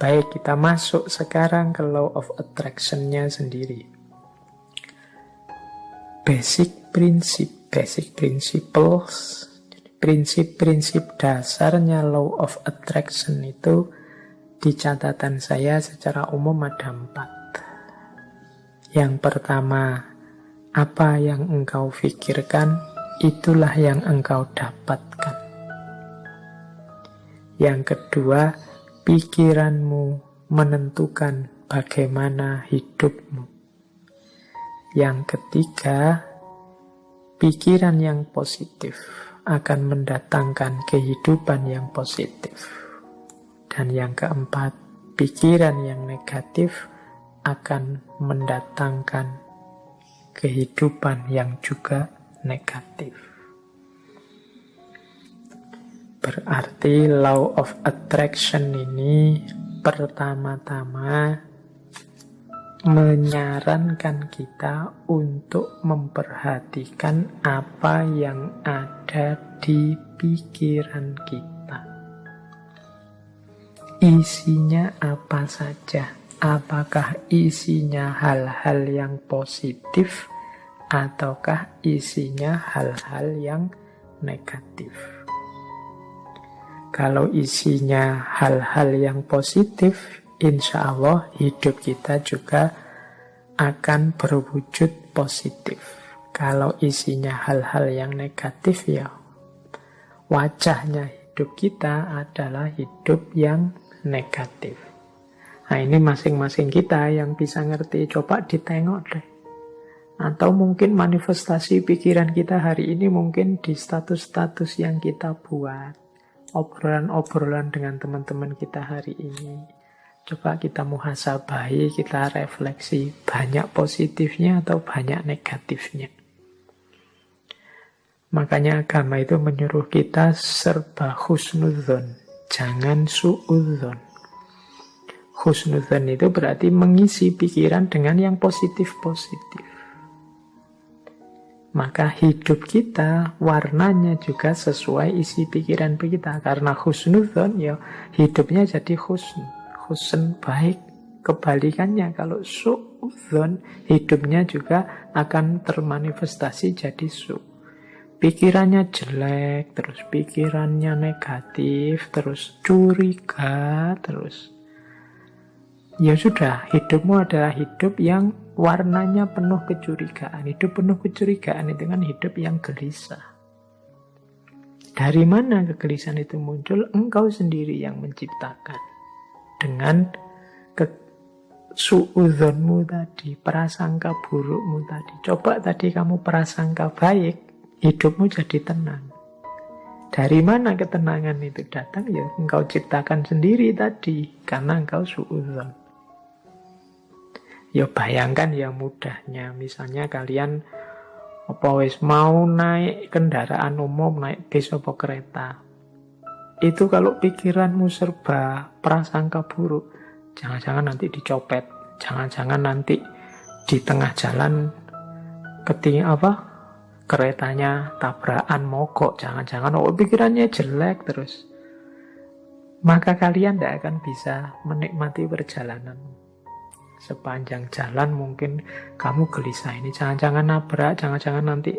Baik, kita masuk sekarang ke law of attraction-nya sendiri. Basic principles, prinsip-prinsip dasarnya law of attraction itu di catatan saya secara umum ada 4. Yang pertama, apa yang engkau pikirkan, itulah yang engkau dapatkan. Yang kedua, pikiranmu menentukan bagaimana hidupmu. Yang ketiga, pikiran yang positif akan mendatangkan kehidupan yang positif. Dan yang keempat, pikiran yang negatif akan mendatangkan kehidupan yang juga negatif. Berarti law of attraction ini pertama-tama menyarankan kita untuk memperhatikan apa yang ada di pikiran kita. Isinya apa saja? Apakah isinya hal-hal yang positif ataukah isinya hal-hal yang negatif? Kalau isinya hal-hal yang positif, insya Allah hidup kita juga akan berwujud positif. Kalau isinya hal-hal yang negatif, ya wajahnya hidup kita adalah hidup yang negatif. Nah, ini masing-masing kita yang bisa ngerti. Coba ditengok deh. Atau mungkin manifestasi pikiran kita hari ini mungkin di status-status yang kita buat. Obrolan-obrolan dengan teman-teman kita hari ini. Coba kita muhasabahi, kita refleksi. Banyak positifnya atau banyak negatifnya. Makanya agama itu menyuruh kita serba husnudzon. Jangan suudzon. Husnudzon itu berarti mengisi pikiran dengan yang positif-positif. Maka hidup kita warnanya juga sesuai isi pikiran kita. Karena husnudzon, ya hidupnya jadi husn. Husn baik. Kebalikannya, kalau suudzon, hidupnya juga akan termanifestasi jadi su. Pikirannya jelek, terus pikirannya negatif, terus curiga, terus ya sudah, hidupmu adalah hidup yang warnanya penuh kecurigaan. Hidup penuh kecurigaan itu kan hidup yang gelisah. Dari mana kegelisahan itu muncul? Engkau sendiri yang menciptakan. Dengan suudzonmu tadi, prasangka burukmu tadi. Coba tadi kamu prasangka baik, hidupmu jadi tenang. Dari mana ketenangan itu datang? Ya engkau ciptakan sendiri tadi, karena engkau suudzon. Ya bayangkan ya mudahnya, misalnya kalian mau naik kendaraan umum, naik bis atau kereta. Itu kalau pikiranmu serba prasangka buruk, jangan-jangan nanti dicopet, jangan-jangan nanti di tengah jalan keretanya tabrakan mogok, jangan-jangan pikirannya jelek terus. Maka kalian tidak akan bisa menikmati perjalanan. Sepanjang jalan mungkin kamu gelisah, ini jangan-jangan nabrak, jangan-jangan nanti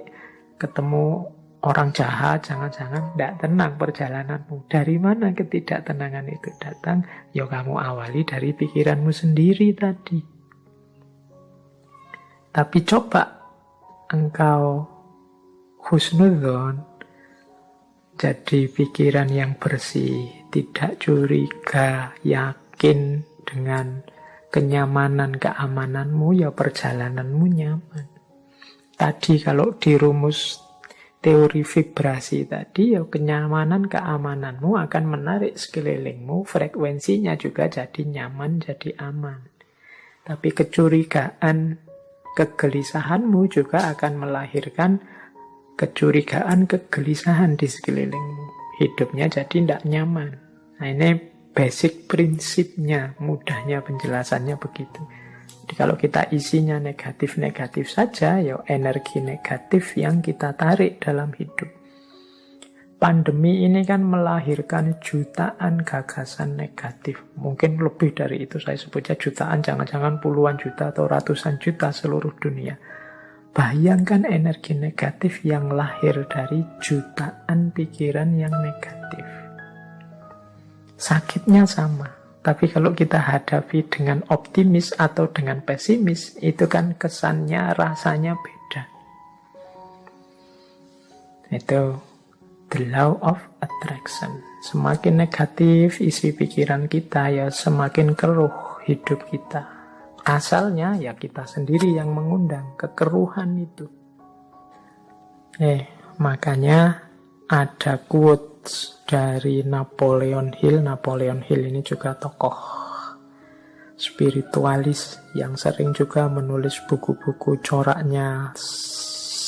ketemu orang jahat, jangan-jangan tidak tenang perjalananmu. Dari mana ketidaktenangan itu datang? Ya kamu awali dari pikiranmu sendiri tadi. Tapi coba engkau husnudzon, jadi pikiran yang bersih, tidak curiga, yakin dengan kenyamanan, keamananmu, ya perjalananmu nyaman. Tadi kalau di rumus teori vibrasi tadi, ya kenyamanan, keamananmu akan menarik sekelilingmu, frekuensinya juga jadi nyaman, jadi aman. Tapi kecurigaan, kegelisahanmu juga akan melahirkan kecurigaan, kegelisahan di sekelilingmu. Hidupnya jadi tidak nyaman. Nah ini basic prinsipnya, mudahnya penjelasannya begitu. Jadi kalau kita isinya negatif-negatif saja, ya energi negatif yang kita tarik dalam hidup. pandemi ini kan melahirkan jutaan gagasan negatif. Mungkin lebih dari itu, saya sebutnya jutaan, jangan-jangan puluhan juta atau ratusan juta seluruh dunia. Bayangkan energi negatif yang lahir dari jutaan pikiran yang negatif. Sakitnya sama. Tapi kalau kita hadapi dengan optimis atau dengan pesimis, itu kan kesannya, rasanya beda. Itu the law of attraction. Semakin negatif isi pikiran kita, ya semakin keruh hidup kita. Asalnya ya kita sendiri yang mengundang kekeruhan itu. Makanya ada quotes dari Napoleon Hill. Napoleon Hill ini juga tokoh spiritualis yang sering juga menulis buku-buku coraknya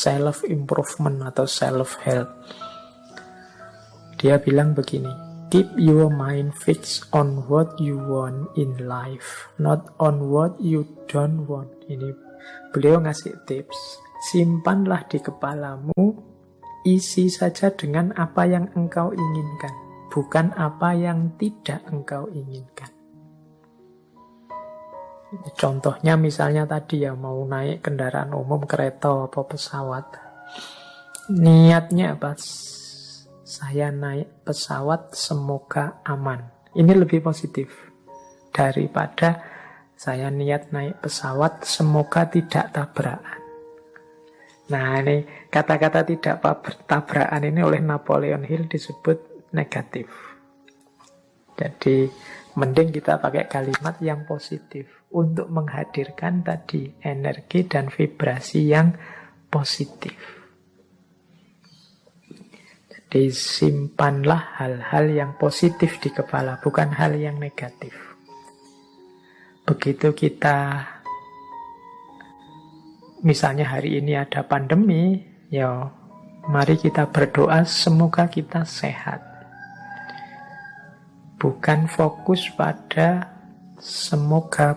self-improvement atau self-help. Dia bilang begini, keep your mind fixed on what you want in life, not on what you don't want. Ini beliau ngasih tips, simpanlah di kepalamu, isi saja dengan apa yang engkau inginkan, bukan apa yang tidak engkau inginkan. Contohnya misalnya tadi ya, mau naik kendaraan umum, kereta atau pesawat. Niatnya apa? Saya naik pesawat semoga aman. Ini lebih positif daripada saya niat naik pesawat semoga tidak tabrakan. Nah, ini kata-kata tidak tabrakan ini oleh Napoleon Hill disebut negatif. Jadi mending kita pakai kalimat yang positif untuk menghadirkan tadi energi dan vibrasi yang positif. Jadi simpanlah hal-hal yang positif di kepala, bukan hal yang negatif. Begitu kita, misalnya hari ini ada pandemi, ya mari kita berdoa semoga kita sehat. Bukan fokus pada semoga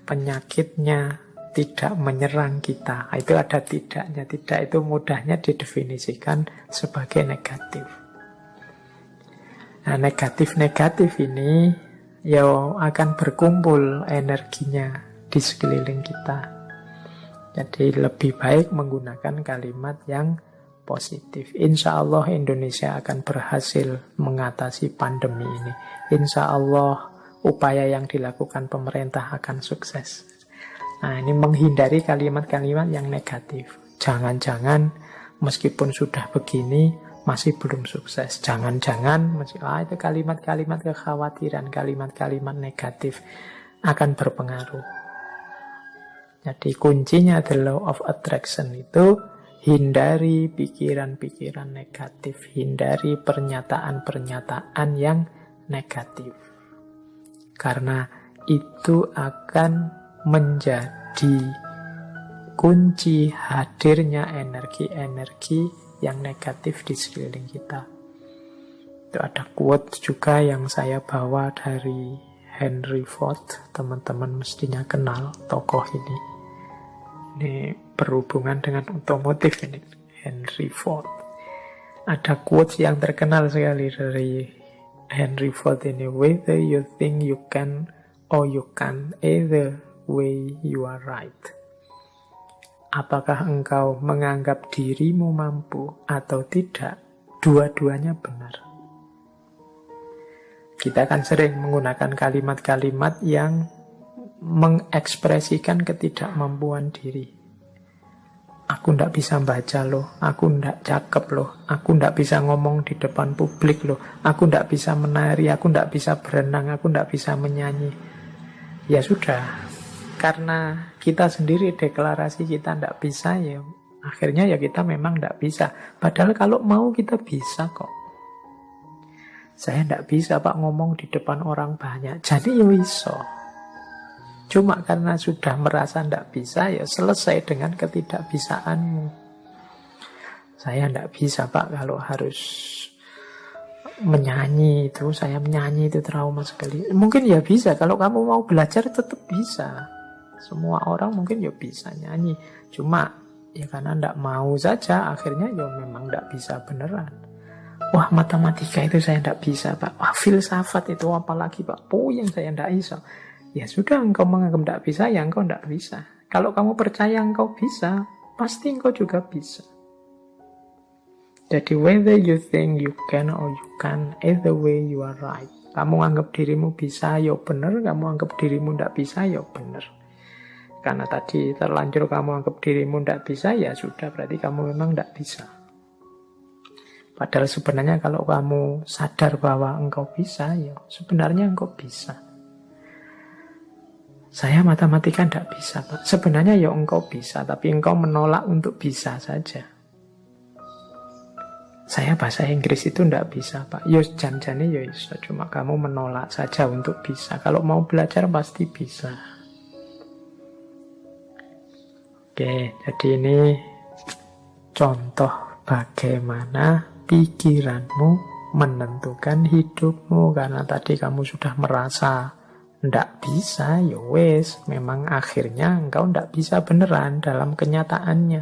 penyakitnya tidak menyerang kita. Itu ada tidaknya. Tidak itu mudahnya didefinisikan sebagai negatif. Nah, negatif-negatif ini ya akan berkumpul energinya di sekeliling kita. Jadi lebih baik menggunakan kalimat yang positif. Insya Allah Indonesia akan berhasil mengatasi pandemi ini. Insya Allah upaya yang dilakukan pemerintah akan sukses. Nah, ini menghindari kalimat-kalimat yang negatif. Jangan-jangan meskipun sudah begini masih belum sukses. Jangan-jangan itu kalimat-kalimat kekhawatiran, kalimat-kalimat negatif akan berpengaruh. Jadi kuncinya the law of attraction itu hindari pikiran-pikiran negatif, hindari pernyataan-pernyataan yang negatif. Karena itu akan menjadi kunci hadirnya energi-energi yang negatif di sekeliling kita. Itu ada quote juga yang saya bawa dari Henry Ford. Teman-teman mestinya kenal tokoh ini. Ini berhubungan dengan otomotif ini, Henry Ford. Ada quote yang terkenal sekali dari Henry Ford ini, whether you think you can or you can't, either way you are right. Apakah engkau menganggap dirimu mampu atau tidak, dua-duanya benar. Kita kan sering menggunakan kalimat-kalimat yang mengekspresikan ketidakmampuan diri. Aku ndak bisa baca loh, aku ndak cakep loh, aku ndak bisa ngomong di depan publik loh, aku ndak bisa menari, aku ndak bisa berenang, aku ndak bisa menyanyi. Ya sudah, karena kita sendiri deklarasi kita ndak bisa, ya akhirnya ya kita memang ndak bisa. Padahal kalau mau kita bisa kok. Saya ndak bisa Pak ngomong di depan orang banyak, jadi ya iso. Cuma karena sudah merasa ndak bisa, ya selesai dengan ketidakbisaanmu. Saya ndak bisa Pak kalau harus menyanyi itu, saya menyanyi itu trauma sekali. Mungkin ya bisa, kalau kamu mau belajar tetap bisa. Semua orang mungkin ya bisa nyanyi. Cuma ya karena ndak mau saja, akhirnya ya memang ndak bisa beneran. Wah, matematika itu saya tidak bisa, Pak. Wah, filsafat itu apalagi, Pak. Puyeng saya tidak bisa. Ya sudah, engkau menganggap tidak bisa, ya engkau tidak bisa. Kalau kamu percaya engkau bisa, pasti engkau juga bisa. Jadi whether you think you can or you can't, either way you are right. Kamu anggap dirimu bisa, ya benar. Kamu anggap dirimu tidak bisa, ya benar. Karena tadi terlanjur kamu anggap dirimu tidak bisa, ya sudah, berarti kamu memang tidak bisa. Padahal sebenarnya kalau kamu sadar bahwa engkau bisa, ya sebenarnya engkau bisa. Saya matematika tidak bisa, Pak. Sebenarnya ya engkau bisa, tapi engkau menolak untuk bisa saja. Saya bahasa Inggris itu tidak bisa, Pak. Ya jan-jane ya iso, cuma kamu menolak saja untuk bisa. Kalau mau belajar pasti bisa. Oke, jadi ini contoh bagaimana pikiranmu menentukan hidupmu. Karena tadi kamu sudah merasa ndak bisa, ya wes, memang akhirnya engkau ndak bisa beneran dalam kenyataannya.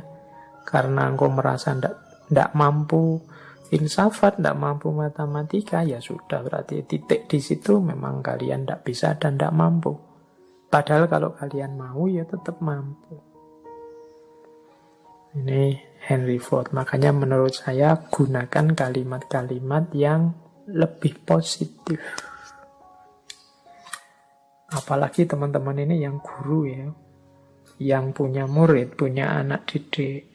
Karena engkau merasa ndak mampu filsafat, ndak mampu matematika, ya sudah, berarti titik di situ memang kalian ndak bisa dan ndak mampu. Padahal kalau kalian mau, ya tetap mampu. Ini Henry Ford. Makanya menurut saya gunakan kalimat-kalimat yang lebih positif. Apalagi teman-teman ini yang guru ya, yang punya murid, punya anak didik,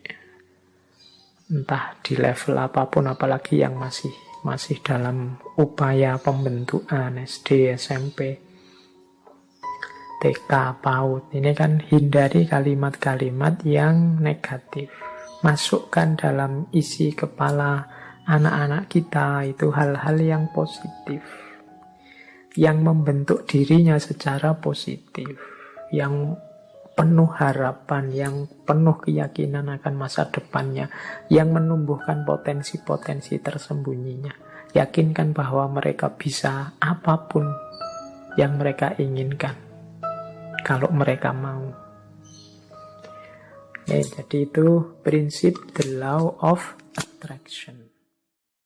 entah di level apapun, apalagi yang masih dalam upaya pembentukan SD, SMP, TK, PAUD. Ini kan hindari kalimat-kalimat yang negatif. Masukkan dalam isi kepala anak-anak kita itu hal-hal yang positif, yang membentuk dirinya secara positif, yang penuh harapan, yang penuh keyakinan akan masa depannya, yang menumbuhkan potensi-potensi tersembunyinya. Yakinkan bahwa mereka bisa apapun yang mereka inginkan, kalau mereka mau. Jadi itu prinsip the law of attraction.